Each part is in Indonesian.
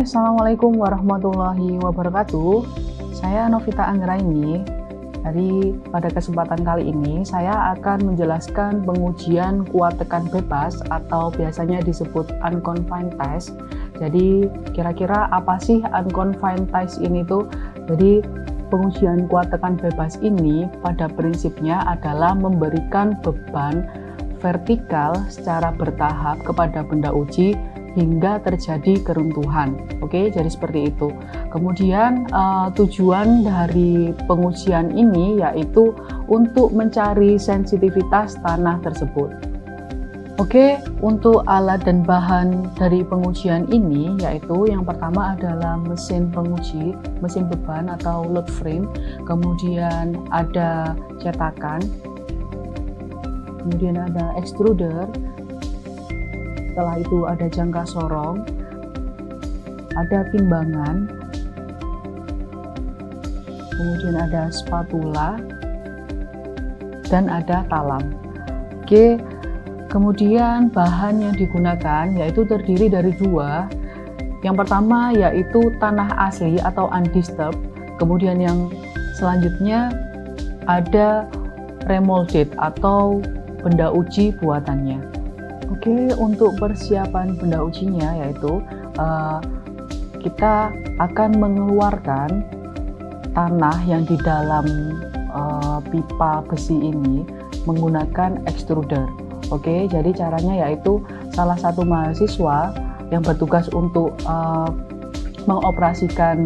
Assalamualaikum warahmatullahi wabarakatuh. Saya Novita Anggraini. Pada kesempatan kali ini saya akan menjelaskan pengujian kuat tekan bebas atau biasanya disebut unconfined test. Jadi kira-kira apa sih unconfined test ini tuh? Jadi pengujian kuat tekan bebas ini pada prinsipnya adalah memberikan beban vertikal secara bertahap kepada benda uji hingga terjadi keruntuhan. Oke, jadi seperti itu. Kemudian tujuan dari pengujian ini yaitu untuk mencari sensitivitas tanah tersebut. Oke, untuk alat dan bahan dari pengujian ini yaitu yang pertama adalah mesin penguji, mesin beban atau load frame, kemudian ada cetakan, kemudian ada extruder. Setelah itu ada jangka sorong, ada timbangan, kemudian ada spatula, dan ada talam. Oke, kemudian bahan yang digunakan yaitu terdiri dari dua. Yang pertama yaitu tanah asli atau undisturbed, kemudian yang selanjutnya ada remolded atau benda uji buatannya. Oke, untuk persiapan benda ujinya yaitu kita akan mengeluarkan tanah yang di dalam pipa besi ini menggunakan extruder. Oke, jadi caranya yaitu salah satu mahasiswa yang bertugas untuk mengoperasikan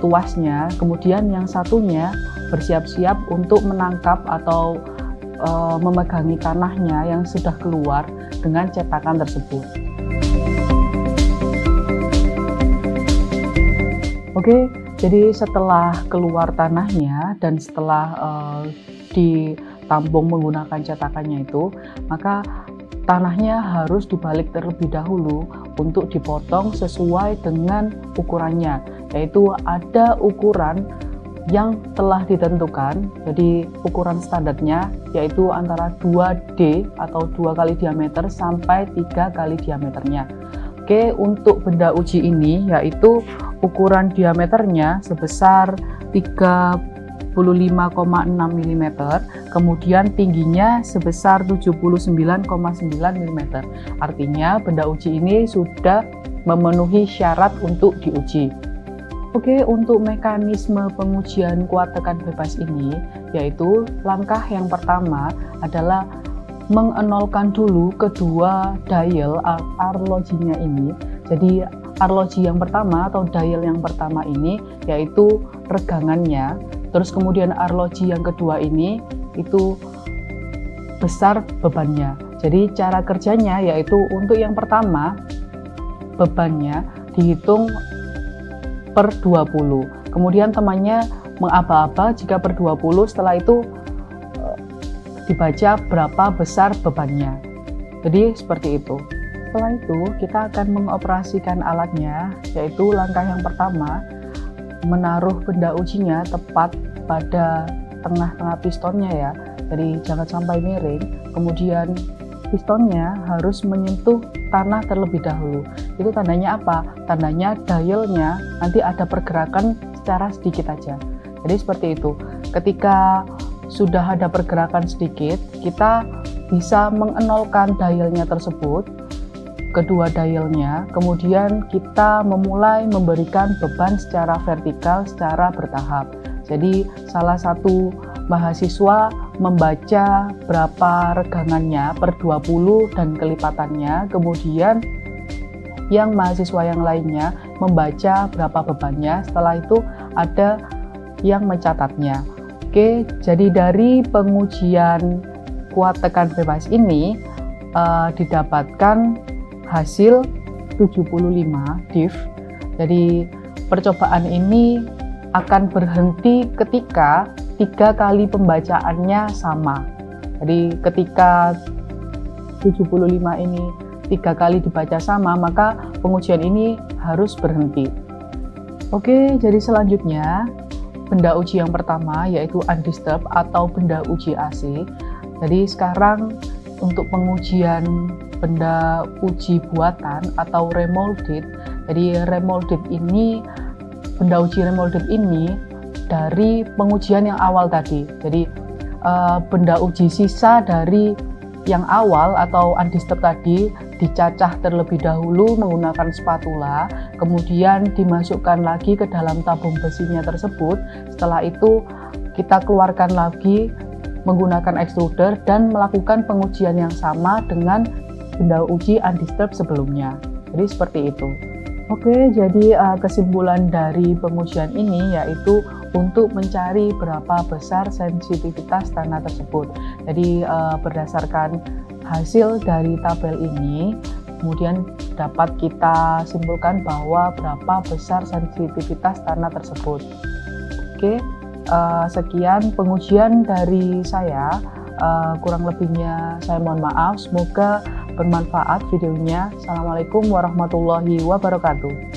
tuasnya, kemudian yang satunya bersiap-siap untuk menangkap atau memegangi tanahnya yang sudah keluar dengan cetakan tersebut. Oke, jadi setelah keluar tanahnya dan setelah ditampung menggunakan cetakannya itu, maka tanahnya harus dibalik terlebih dahulu untuk dipotong sesuai dengan ukurannya, yaitu ada ukuran yang telah ditentukan. Jadi ukuran standarnya yaitu antara 2D atau 2 kali diameter sampai 3 kali diameternya. Oke, untuk benda uji ini yaitu ukuran diameternya sebesar 35,6 mm, kemudian tingginya sebesar 79,9 mm. Artinya benda uji ini sudah memenuhi syarat untuk diuji. Oke, untuk mekanisme pengujian kuat tekan bebas ini, yaitu langkah yang pertama adalah mengenolkan dulu kedua dial arlojinya ini. Jadi arloji yang pertama atau dial yang pertama ini yaitu regangannya, terus kemudian arloji yang kedua ini itu besar bebannya. Jadi cara kerjanya yaitu untuk yang pertama bebannya dihitung per 20, kemudian temannya mengaba-aba jika per 20, setelah itu dibaca berapa besar bebannya. Jadi seperti itu. Setelah itu kita akan mengoperasikan alatnya, yaitu langkah yang pertama menaruh benda ujinya tepat pada tengah-tengah pistonnya ya, jadi jangan sampai miring. Kemudian pistonnya harus menyentuh tanah terlebih dahulu. Itu tandanya apa? Tandanya dialnya nanti ada pergerakan secara sedikit aja. Jadi seperti itu. Ketika sudah ada pergerakan sedikit, kita bisa mengenolkan dialnya tersebut, kedua dialnya, kemudian kita memulai memberikan beban secara vertikal, secara bertahap. Jadi salah satu mahasiswa membaca berapa regangannya per 20 dan kelipatannya, kemudian yang mahasiswa yang lainnya membaca berapa bebannya, setelah itu ada yang mencatatnya. Oke, jadi dari pengujian kuat tekan bebas ini didapatkan hasil 75 div. Jadi percobaan ini akan berhenti ketika 3 kali pembacaannya sama. Jadi ketika 75 ini 3 kali dibaca sama, maka pengujian ini harus berhenti. Oke, jadi selanjutnya benda uji yang pertama yaitu undisturbed atau benda uji AC. Jadi sekarang untuk pengujian benda uji buatan atau remolded, Jadi benda uji remolded ini dari pengujian yang awal tadi. Jadi benda uji sisa dari yang awal atau undisturbed tadi dicacah terlebih dahulu menggunakan spatula, kemudian dimasukkan lagi ke dalam tabung besinya tersebut. Setelah itu kita keluarkan lagi menggunakan extruder dan melakukan pengujian yang sama dengan benda uji undisturbed sebelumnya. Jadi seperti itu. Oke, jadi kesimpulan dari pengujian ini yaitu untuk mencari berapa besar sensitivitas tanah tersebut. Jadi berdasarkan hasil dari tabel ini, kemudian dapat kita simpulkan bahwa berapa besar sensitivitas tanah tersebut. Oke, sekian pengujian dari saya. Kurang lebihnya saya mohon maaf. Semoga bermanfaat videonya. Assalamualaikum warahmatullahi wabarakatuh.